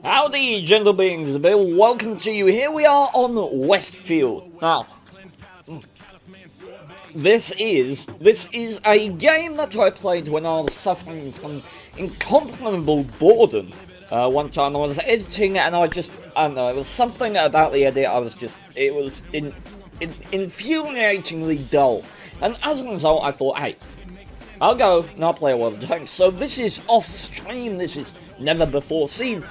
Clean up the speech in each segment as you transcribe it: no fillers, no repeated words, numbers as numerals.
Howdy, gentle beings, welcome to you. Here we are on Westfield. Now, this is a game that I played when I was suffering from incomparable boredom. One time I was editing and I don't know, it was something about the edit, it was infuriatingly dull. And as a result, I thought, hey, I'll go and I'll play a World of Tanks. So this is off stream, this is never before seen.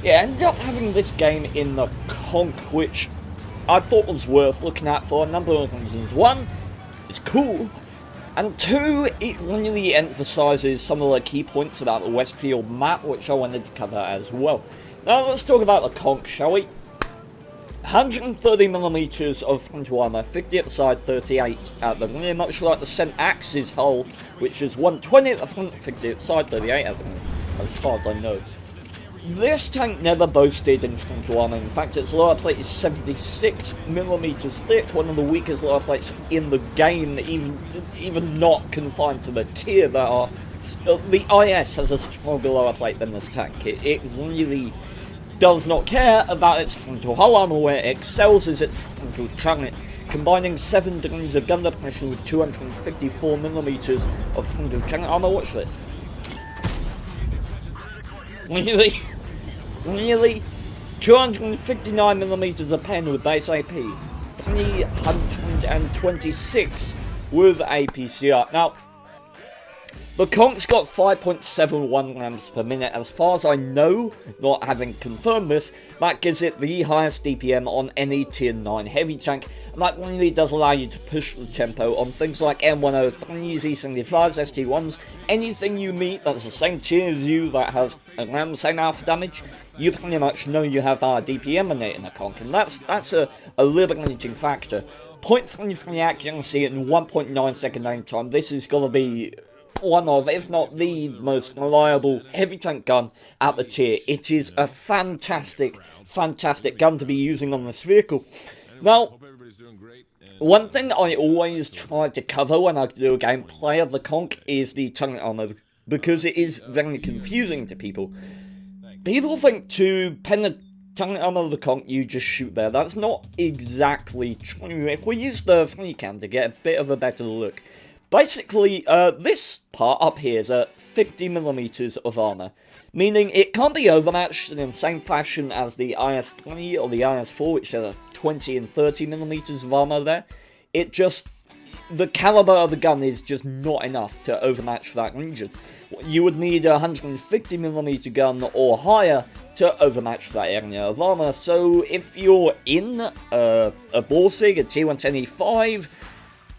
Yeah, I ended up having this game in the Conk, which I thought was worth looking at for a number of reasons. One, it's cool, and two, it really emphasises some of the key points about the Westfield map, which I wanted to cover as well. Now let's talk about the Conk, shall we? 130mm of frontal armour, 50 at the side, 38 at the rear, much like the St. Axe's hull, which is 120 at the front, 50 at the side, 38 at the rear, as far as I know. This tank never boasted in frontal armour. In fact, its lower plate is 76mm thick, one of the weakest lower plates in the game, even not confined to the tier that are... The IS has a stronger lower plate than this tank. It really does not care about its frontal hull armour. Where it excels is its frontal turret, combining 7 degrees of gun depression with 254mm of frontal turret armour. Watch this. Really? 259mm of pen with base AP, 326 with APCR. Now, the Conk's got 5.71 grams per minute. As far as I know, not having confirmed this, that gives it the highest DPM on any tier 9 heavy tank, and that really does allow you to push the tempo on things like M103s, E75s, ST1s, anything you meet that's the same tier as you that has around the same alpha damage. You pretty much know you have higher DPM in it in a Conk, and that's a liberating factor. 0.33 accuracy and 1.9 second aim time. This is going to be one of, if not the most reliable heavy tank gun at the tier. It is a fantastic gun to be using on this vehicle. Now, one thing I always try to cover when I do a gameplay of the Conk is the turret armor, because it is very confusing to people. People think to penetrate turret armor of the Conk, you just shoot there. That's not exactly true. If we use the free cam to get a bit of a better look, basically, this part up here is 50mm of armor, meaning it can't be overmatched in the same fashion as the IS-3 or the IS-4, which has 20 and 30mm of armor there. It just, the caliber of the gun is just not enough to overmatch that region. You would need a 150mm gun or higher to overmatch that area of armor. So if you're in a Borsig, a T110E5,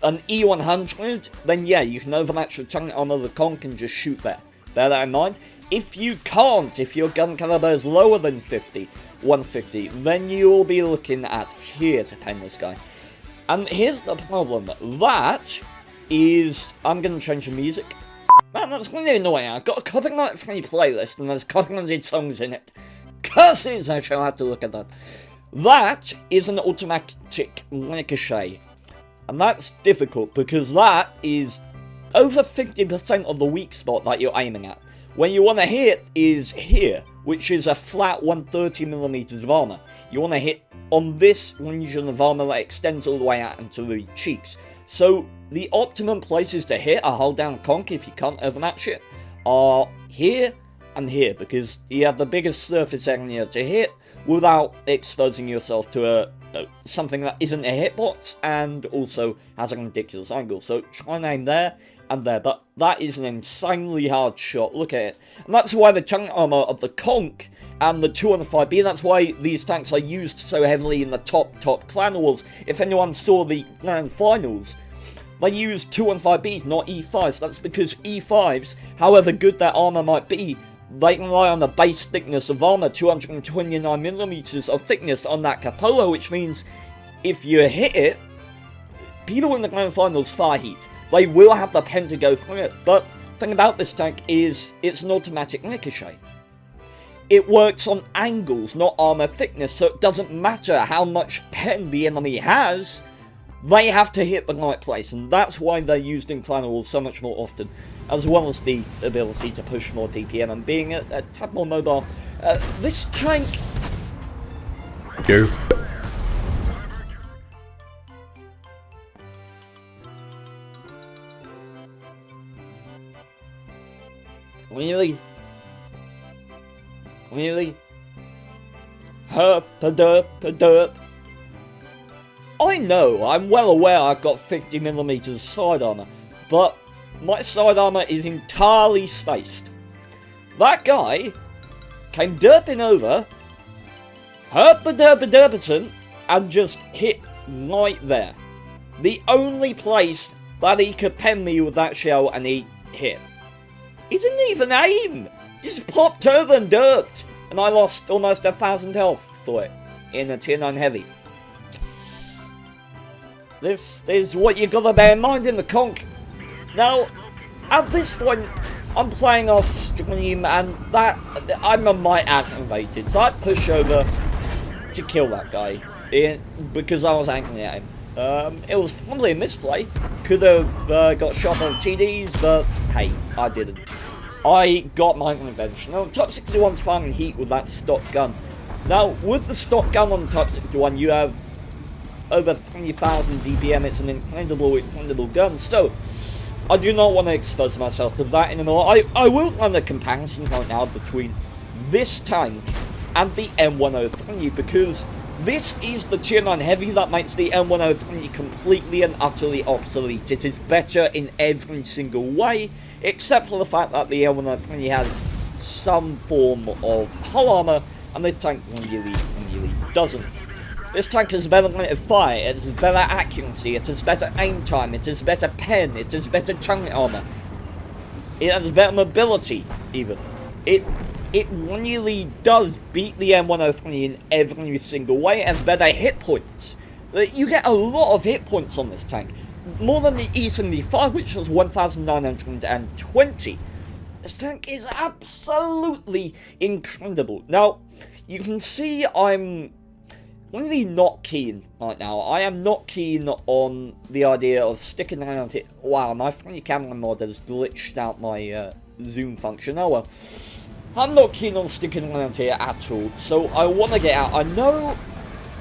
an E100, then yeah, you can overmatch the turret armor of the Conk and just shoot there. Bear that in mind. If you can't, if your gun caliber is lower than 150, then you'll be looking at here to pen this guy. And here's the problem. That is... I'm going to change the music. Man, that's really annoying. I've got a copyright-free playlist and there's copyrighted songs in it. Curses! I shall have to look at that. That is an automatic ricochet. And that's difficult because that is over 50% of the weak spot that you're aiming at. Where you want to hit is here, which is a flat 130mm of armor. You want to hit on this region of armor that extends all the way out into the cheeks. So the optimum places to hit a hold down Conk, if you can't overmatch it, are here and here, because you have the biggest surface area to hit without exposing yourself to something that isn't a hitbox and also has a ridiculous angle. So try and aim there and there, but that is an insanely hard shot. Look at it. And that's why the turret armor of the Conk and the 205B, that's why these tanks are used so heavily in the top clan wars. If anyone saw the grand finals, they used 215Bs, not E5s. That's because E5s, however good their armor might be, they rely on the base thickness of armor, 229mm of thickness on that cupola, which means if you hit it, people in the grand finals fire heat. They will have the pen to go through it, but the thing about this tank is it's an automatic ricochet. It works on angles, not armor thickness, so it doesn't matter how much pen the enemy has, they have to hit the right place, and that's why they're used in Clan Wars so much more often, as well as the ability to push more DPM and being a tad more mobile. This tank... Go. Really? Really? Herp-a-derp-a-derp. I know, I'm well aware I've got 50mm side armor, but my side armor is entirely spaced. That guy came derping over, herp-a-derp-a-derperson, and just hit right there. The only place that he could pen me with that shell and he hit. He didn't even aim! He just popped over and derped, and I lost almost 1,000 health for it in a tier 9 heavy. This is what you gotta bear in mind in the conk. Now, at this point, I'm playing off stream, and that I'm a might activated, so I push over to kill that guy because I was angry at him. It was probably a misplay. Could have got shot on TDs, but hey, I didn't. I got my invention. Now, Type 61's firing heat with that stock gun. Now, with the stock gun on Type 61, you have over 20,000 DPM. It's an incredible gun. So, I do not want to expose myself to that anymore. I will run a comparison right now between this tank and the M103, because this is the tier 9 heavy that makes the M103 completely and utterly obsolete. It is better in every single way, except for the fact that the M103 has some form of hull armor, and this tank really doesn't. This tank has better rate of fire, it has better accuracy, it has better aim time, it has better pen, it has better turret armor. It has better mobility, even. It really does beat the M103 in every single way. It has better hit points. You get a lot of hit points on this tank. More than the E75, which was 1,920. This tank is absolutely incredible. Now, you can see I'm really not keen right now. I am not keen on the idea of sticking around here. Wow, my funny camera mod has glitched out my zoom function. Oh well. I'm not keen on sticking around here at all, so I want to get out. I know...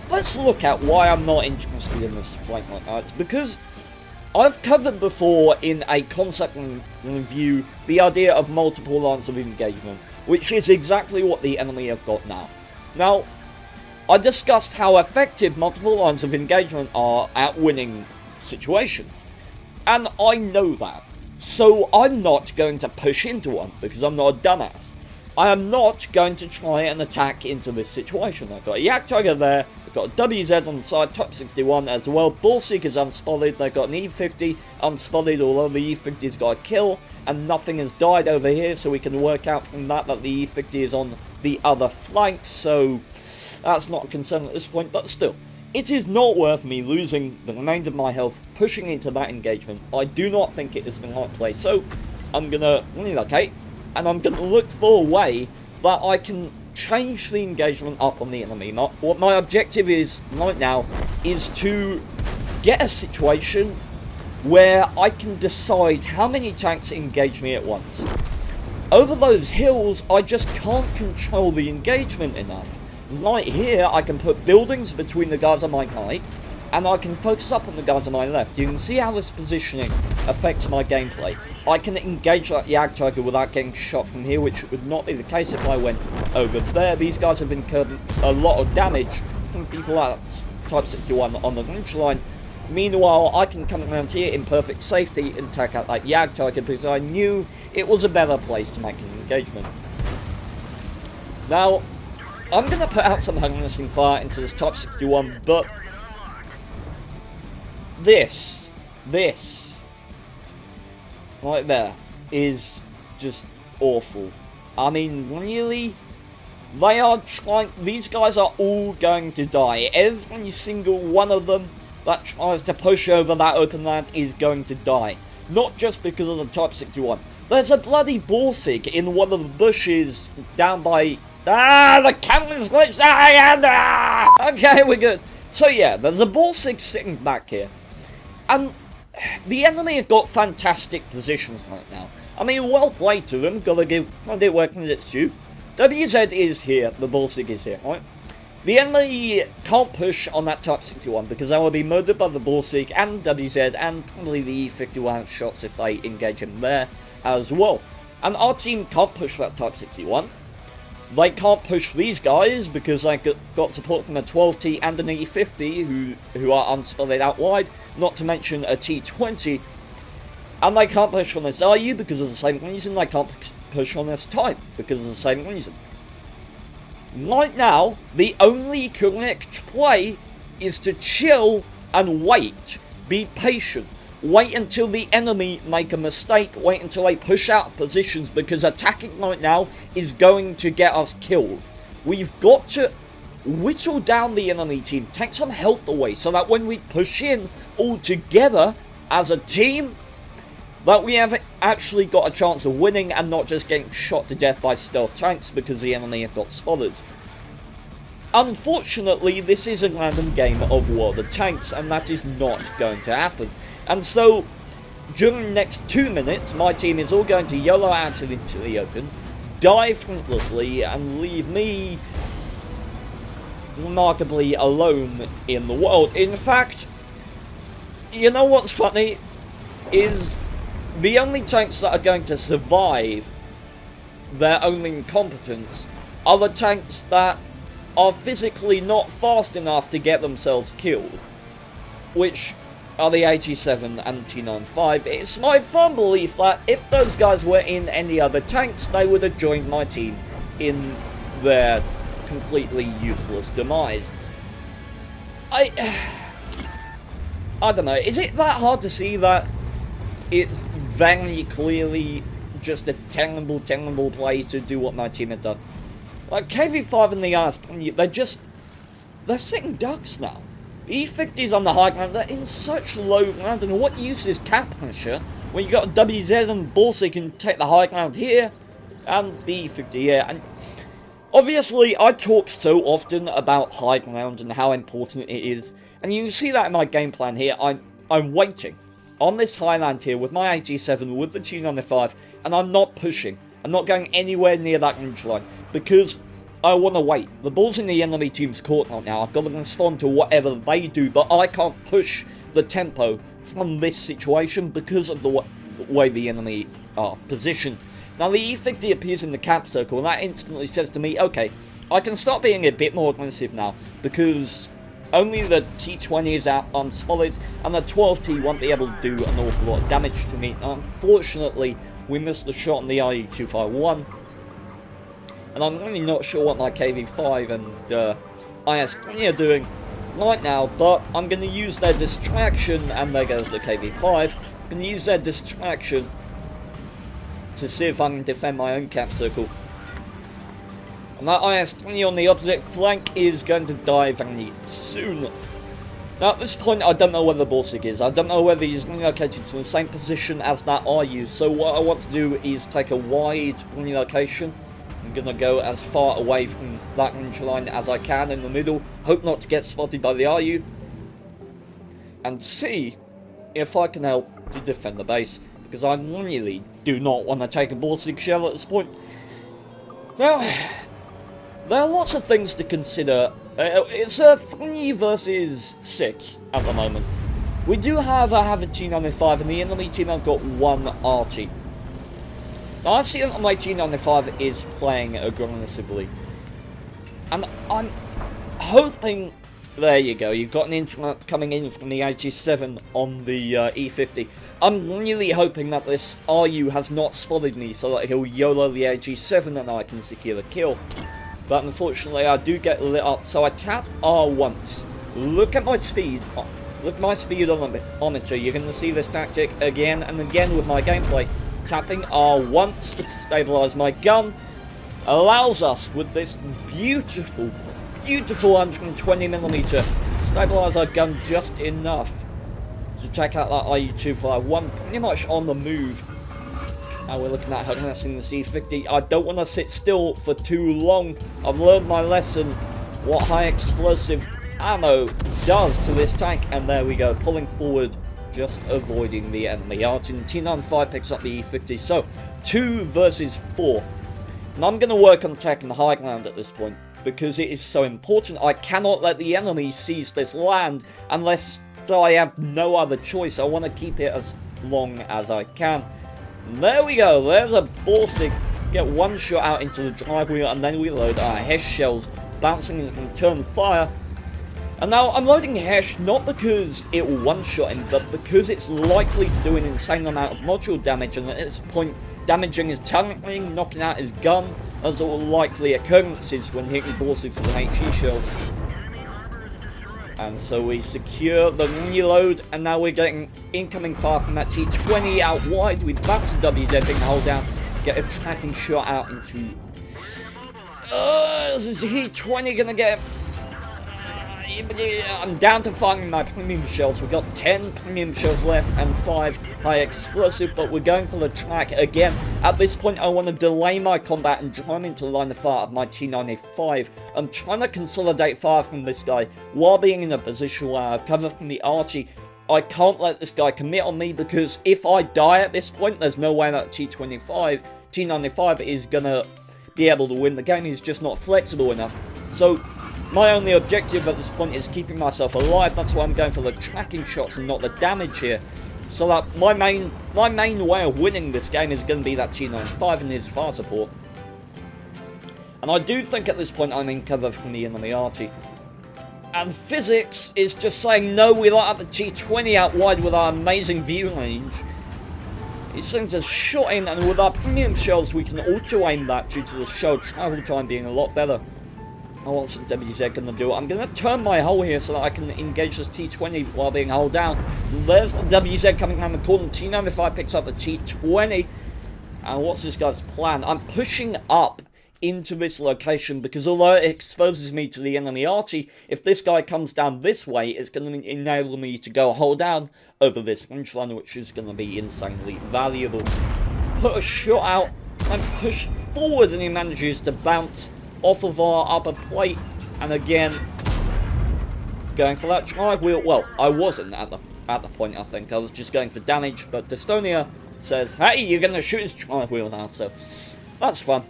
Let's look at why I'm not interested in this fight right now. It's because I've covered before in a concept review the idea of multiple lines of engagement, which is exactly what the enemy have got now. Now, I discussed how effective multiple lines of engagement are at winning situations, and I know that. So I'm not going to push into one, because I'm not a dumbass. I am not going to try and attack into this situation. I've got a Yak Tiger there, I've got a WZ on the side, Type 61 as well. Bullseeker's unspotted, they've got an E50 unspotted, although the E50's got a kill, and nothing has died over here, so we can work out from that that the E50 is on the other flank, so that's not a concern at this point, but still. It is not worth me losing the remainder of my health pushing into that engagement. I do not think it is the right place, so I'm gonna relocate. And I'm going to look for a way that I can change the engagement up on the enemy. What my objective is right now is to get a situation where I can decide how many tanks engage me at once. Over those hills, I just can't control the engagement enough. Right here, I can put buildings between the guys on my right, and I can focus up on the guys on my left. You can see how this positioning affects my gameplay. I can engage that Yak Tiger without getting shot from here, which would not be the case if I went over there. These guys have incurred a lot of damage from people at Type 61 on the ridge line. Meanwhile, I can come around here in perfect safety and take out that Yak Tiger because I knew it was a better place to make an engagement. Now, I'm going to put out some harnessing fire into this Type 61, but this right there is just awful. I mean, really, they are trying, these guys are all going to die. Every single one of them that tries to push over that open land is going to die. Not just because of the Type 61. There's a bloody Borsig in one of the bushes down by... the camera's glitched! Okay, we're good. So yeah, there's a Borsig sitting back here. And the enemy have got fantastic positions right now. I mean, well played to them. Gotta give it where it's due. WZ is here. The Balstic is here, right? The enemy can't push on that Type 61 because they will be murdered by the Balstic and WZ, and probably the E50 will have shots if they engage him there as well. And our team can't push that Type 61. They can't push these guys because they got support from a 12T and an E50 who are unspotted out wide, not to mention a T20. And they can't push on this RU because of the same reason. They can't push on this Type because of the same reason. Right now, the only correct play is to chill and wait. Be patient. Wait until the enemy make a mistake. Wait until they push out positions, because attacking right now is going to get us killed. We've got to whittle down the enemy team. Take some health away so that when we push in all together as a team, that we have actually got a chance of winning and not just getting shot to death by stealth tanks because the enemy have got spotters. Unfortunately, this is a random game of World of Tanks, and that is not going to happen. And so, during the next 2 minutes, my team is all going to YOLO out into the open, die frontlessly, and leave me remarkably alone in the world. In fact, you know what's funny? Is the only tanks that are going to survive their own incompetence are the tanks that are physically not fast enough to get themselves killed, which are the 87 and T95. It's my firm belief that if those guys were in any other tanks, they would have joined my team in their completely useless demise. I don't know, is it that hard to see that it's very clearly just a terrible play to do what my team had done? Like, KV5 and the RS, they're sitting ducks now. The E50's on the high ground, they're in such low ground, and what use is cap pressure when you got WZ and Balstic can take the high ground here, and the E50 here. And obviously, I talk so often about high ground and how important it is, and you see that in my game plan here. I'm waiting on this highland here with my AG7, with the T95, and I'm not pushing. I'm not going anywhere near that ridge line, because I want to wait. The ball's in the enemy team's court right now. I've got to respond to whatever they do, but I can't push the tempo from this situation because of the way the enemy are positioned. Now, the E50 appears in the cap circle, and that instantly says to me, okay, I can start being a bit more aggressive now, because only the T20 is out unspotted, and the 12T won't be able to do an awful lot of damage to me. Now, unfortunately, we missed the shot on the RU251, and I'm really not sure what my KV5 and IS-20 are doing right now, but I'm going to use their distraction, and there goes the KV5. I'm going to use their distraction to see if I can defend my own cap circle. And that IS-20 on the opposite flank is going to die very soon. Now, at this point, I don't know where the Balstic is. I don't know whether he's relocated to the same position as that RU. So what I want to do is take a wide relocation. I'm going to go as far away from that range line as I can in the middle. Hope not to get spotted by the RU. And see if I can help to defend the base. Because I really do not want to take a Balstic shell at this point. Now, there are lots of things to consider. It's a 3 versus 6 at the moment. We do have a T95, and the enemy team have got 1 Archie. Now, I see that my T95 is playing aggressively, and I'm hoping. There you go, you've got an interrupt coming in from the 87 on the E50. I'm really hoping that this RU has not spotted me so that he'll YOLO the AG7 and I can secure the kill. But unfortunately, I do get lit up, so I tap R once. Look at my speed. Look at my speed odometer. You're going to see this tactic again and again with my gameplay. Tapping R once to stabilize my gun allows us, with this beautiful 120mm, stabilize our gun just enough to check out that RU251 pretty much on the move. Now we're looking at harassing the C50. I don't want to sit still for too long. I've learned my lesson, what high explosive ammo does to this tank. And there we go, pulling forward just avoiding the enemy arch, and T95 picks up the E50. So 2 versus 4. And I'm going to work on taking the high ground at this point, because it is so important. I cannot let the enemy seize this land unless I have no other choice. I want to keep it as long as I can. And there we go, there's a Borsig. Get one shot out into the drive wheel, and then we load our Hesh shells. Bouncing is going to turn fire. And now I'm loading Hesh not because it will one-shot him, but because it's likely to do an insane amount of module damage, and at this point damaging his talent ring, knocking out his gun, as all likely occurrences when hitting Borsigs with HE shells. And so we secure the reload, and now we're getting incoming fire from that T20 out wide. We bounce the WZ being hold down, get a tracking shot out into... is T20 gonna get... I'm down to finding my premium shells. We've got 10 premium shells left and 5 high explosive, but we're going for the track again. At this point, I want to delay my combat and drive into the line of fire of my T95. I'm trying to consolidate fire from this guy while being in a position where I have cover from the Archie. I can't let this guy commit on me, because if I die at this point, there's no way that T95 is going to be able to win the game. He's just not flexible enough. So my only objective at this point is keeping myself alive. That's why I'm going for the tracking shots and not the damage here. So that my main way of winning this game is going to be that T95 and his fire support. And I do think at this point I'm in cover from the enemy Archie. And physics is just saying no, we light up the T20 out wide with our amazing view range. These things are shot in, and with our premium shells we can auto-aim that due to the shell travel time being a lot better. Now what's the WZ going to do? I'm going to turn my hull here so that I can engage this T20 while being hulled down. There's the WZ coming around the corner. T95 picks up the T20. And what's this guy's plan? I'm pushing up into this location, because although it exposes me to the enemy Archie, if this guy comes down this way, it's going to enable me to go hold down over this finish line, which is going to be insanely valuable. Put a shot out and push forward, and he manages to bounce off of our upper plate, and again going for that drive wheel. Well, I wasn't at the point. I think I was just going for damage, but Dystonia says, hey, you're gonna shoot his drive wheel now, so that's fun.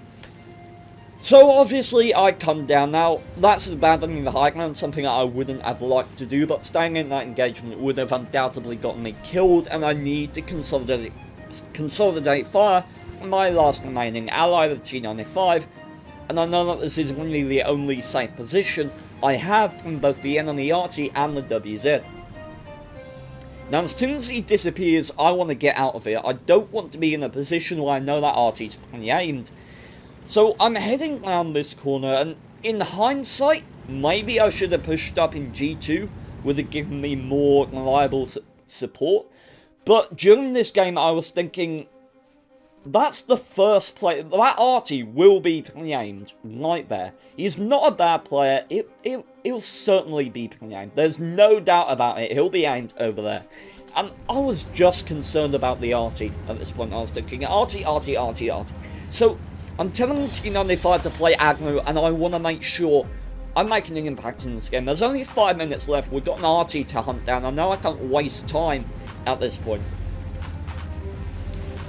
So obviously I come down. Now that's abandoning the high ground, something that I wouldn't have liked to do, but staying in that engagement would have undoubtedly gotten me killed, and I need to consolidate fire on my last remaining ally, the G95. And I know that this is really the only safe position I have from both the enemy Archie and the WZ. Now, as soon as he disappears, I want to get out of here. I don't want to be in a position where I know that Archie's pretty aimed. So I'm heading around this corner, and in hindsight, maybe I should have pushed up in G2, would have given me more reliable support. But during this game, I was thinking, that's the first play. That Archie will be pre-aimed right there. He's not a bad player. He'll certainly be pre-aimed. There's no doubt about it. He'll be aimed over there. And I was just concerned about the Archie at this point. I was thinking, Archie. So I'm telling T95 to play aggro, and I want to make sure I'm making an impact in this game. There's only 5 minutes left. We've got an Archie to hunt down. I know I can't waste time at this point.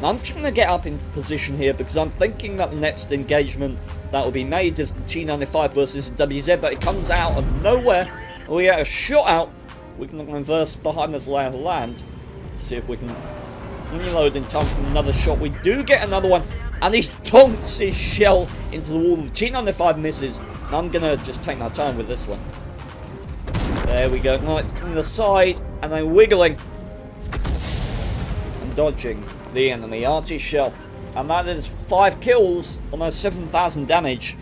I'm trying to get up in position here, because I'm thinking that the next engagement that will be made is the T95 versus the WZ, but it comes out of nowhere. We get a shot out. We can reverse behind this lay of the land. See if we can reload in time for another shot. We do get another one, and he donks his shell into the wall. The T95 misses, and I'm going to just take my time with this one. There we go. Right from the side, and then wiggling and dodging the enemy Archie shell, and that is 5 kills, almost 7,000 damage,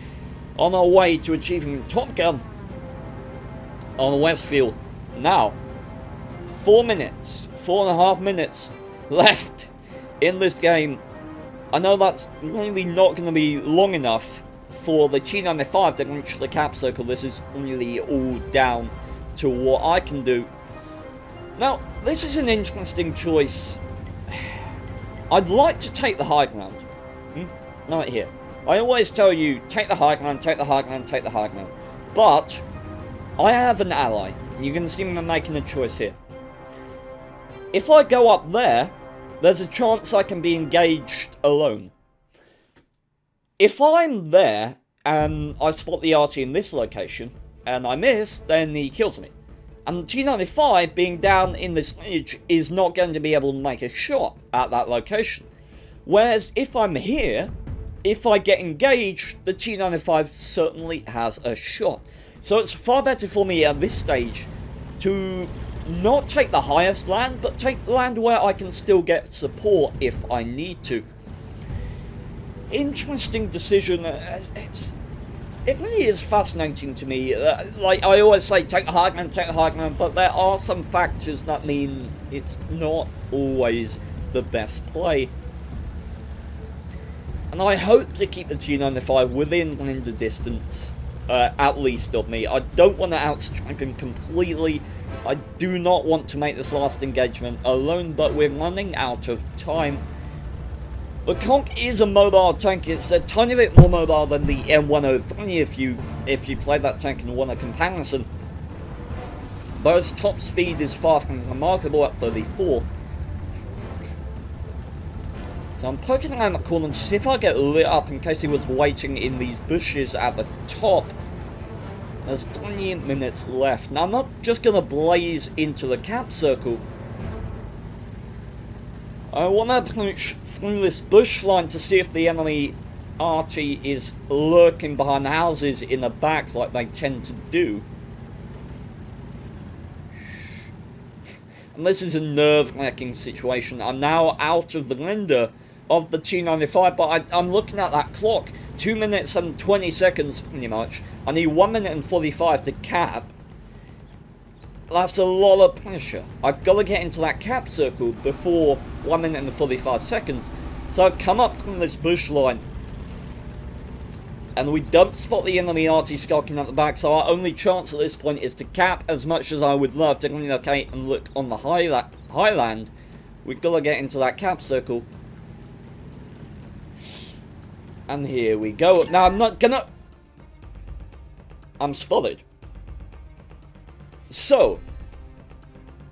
on our way to achieving Top Gun on Westfield. Now 4.5 minutes left in this game. I know that's really not going to be long enough for the T95 to reach the cap circle. This is really all down to what I can do. Now this is an interesting choice. I'd like to take the high ground. Right here. I always tell you, take the high ground, take the high ground, take the high ground. But I have an ally. You're going to see me making a choice here. if I go up there, there's a chance I can be engaged alone. If I'm there and I spot the RT in this location and I miss, then he kills me. And T95 being down in this edge is not going to be able to make a shot at that location. Whereas if I'm here, if I get engaged, the T95 certainly has a shot. So it's far better for me at this stage to not take the highest land, but take land where I can still get support if I need to. Interesting decision. It really is fascinating to me. Like I always say, take the high ground, but there are some factors that mean it's not always the best play. And I hope to keep the T95 within render distance, at least of me. I don't want to outstrip him completely. I do not want to make this last engagement alone, but we're running out of time. The Conk is a mobile tank. It's a tiny bit more mobile than the M103 if you play that tank and want a comparison. But its top speed is far from remarkable at 34. So I'm poking around the corner to see if I get lit up in case he was waiting in these bushes at the top. There's 20 minutes left. Now I'm not just going to blaze into the cap circle. I want to approach through this bush line to see if the enemy RT is lurking behind houses in the back like they tend to do. And this is a nerve-wracking situation. I'm now out of the render of the T95, but I'm looking at that clock. 2 minutes and 20 seconds pretty much. I need 1 minute and 45 to cap. That's a lot of pressure. I've got to get into that cap circle before 1 minute and 45 seconds. So I come up from this bush line. And we don't spot the enemy RT skulking at the back, so our only chance at this point is to cap. As much as I would love to relocate and look on the highland, we've got to get into that cap circle. And here we go. Now I'm not gonna... I'm spotted. So,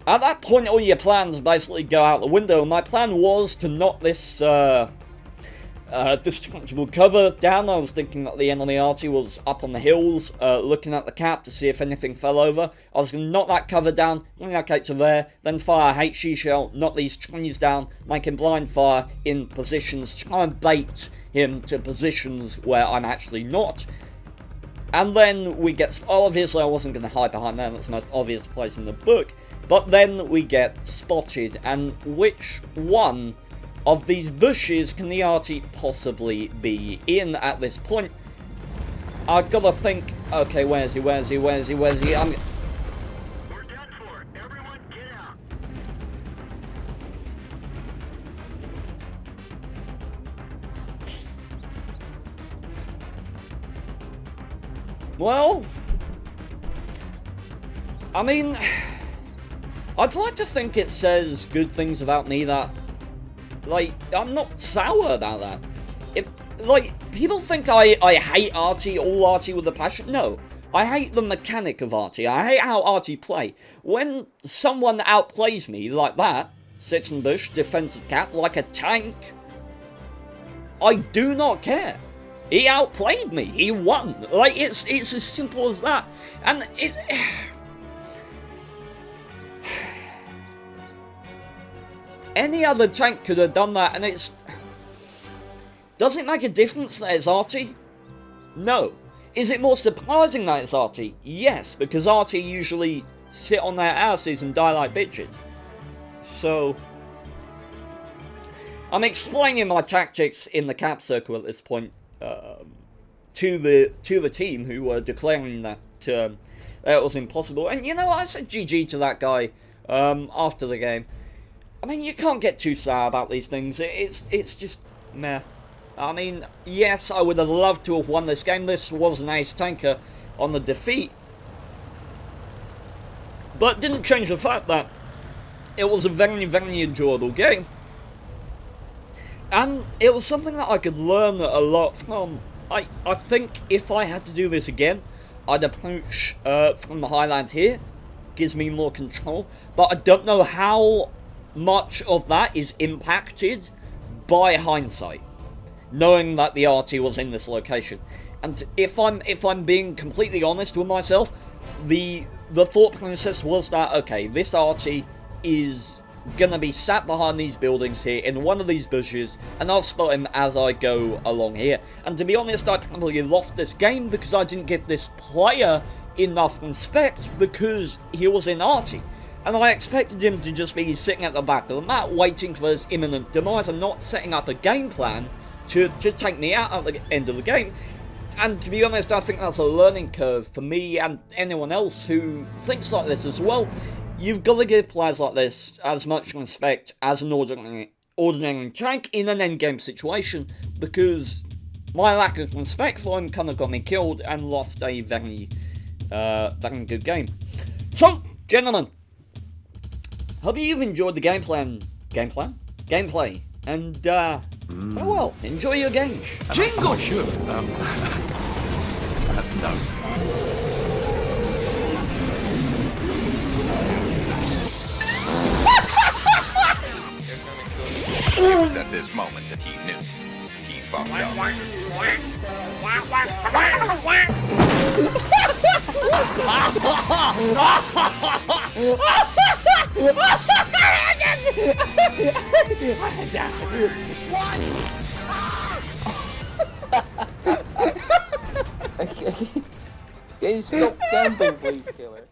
at that point all your plans basically go out the window. My plan was to knock this destructible cover down. I was thinking that the enemy RT was up on the hills, looking at the cap to see if anything fell over. I was going to knock that cover down, relocate to there, then fire a HE shell, knock these trees down, make him blind fire in positions, try and bait him to positions where I'm actually not. And then we get... obviously I wasn't going to hide behind there, that's the most obvious place in the book. But then we get spotted, and which one of these bushes can the RT possibly be in at this point? I've got to think, okay, where is he? I'm... We're done for. Everyone get out. Well, I mean, I'd like to think it says good things about me that, like, I'm not sour about that. If, like, people think I hate RT, all RT with a passion. No, I hate the mechanic of RT. I hate how RT play. When someone outplays me like that, sits in bush, defensive cap, like a tank, I do not care. He outplayed me. He won. Like, it's as simple as that. And it... any other tank could have done that, and it's... does it make a difference that it's RT? No. Is it more surprising that it's RT? Yes, because RT usually sit on their asses and die like bitches. So... I'm explaining my tactics in the cap circle at this point. To the team who were declaring that it was impossible. And you know, I said GG to that guy after the game. I mean, you can't get too sour about these things. It's just meh. I mean, yes, I would have loved to have won this game. This was an ace tanker on the defeat, but it didn't change the fact that it was a very, very enjoyable game. And it was something that I could learn a lot from. I think if I had to do this again, I'd approach from the highland here. Gives me more control. But I don't know how much of that is impacted by hindsight, knowing that the RT was in this location. And if I'm being completely honest with myself, the thought process was that, okay, this RT is gonna be sat behind these buildings here in one of these bushes, and I'll spot him as I go along here. And to be honest, I probably lost this game because I didn't give this player enough respect because he was in RT. And I expected him to just be sitting at the back of the map waiting for his imminent demise and not setting up a game plan to take me out at the end of the game. And to be honest, I think that's a learning curve for me and anyone else who thinks like this as well. You've got to give players like this as much respect as an ordinary tank in an endgame situation, because my lack of respect for him kind of got me killed and lost a very good game. So, gentlemen, hope you've enjoyed the gameplay, and farewell. Enjoy your game. Jingle! Sure. No. It was at this moment that he knew. He fucked up. Can you stop gambling, please, killer?